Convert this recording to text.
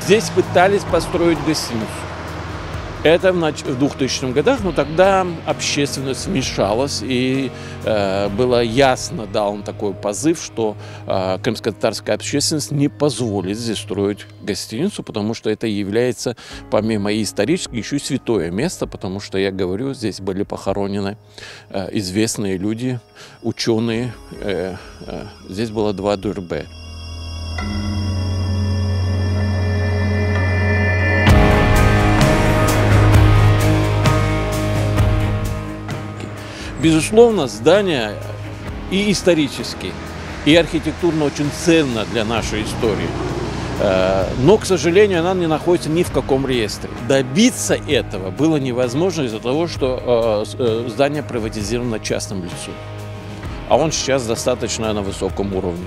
Здесь пытались построить гостиницу. Это в 2000-х годах, но тогда общественность вмешалась, и было ясно, дан такой позыв, что крымско-татарская общественность не позволит здесь строить гостиницу, потому что это является, помимо и исторически, еще и святое место, потому что, я говорю, здесь были похоронены известные люди, ученые. Здесь было 2 дурбе. Безусловно, здание и исторически, и архитектурно очень ценно для нашей истории. Но, к сожалению, она не находится ни в каком реестре. Добиться этого было невозможно из-за того, что здание приватизировано частным лицом. А он сейчас достаточно на высоком уровне.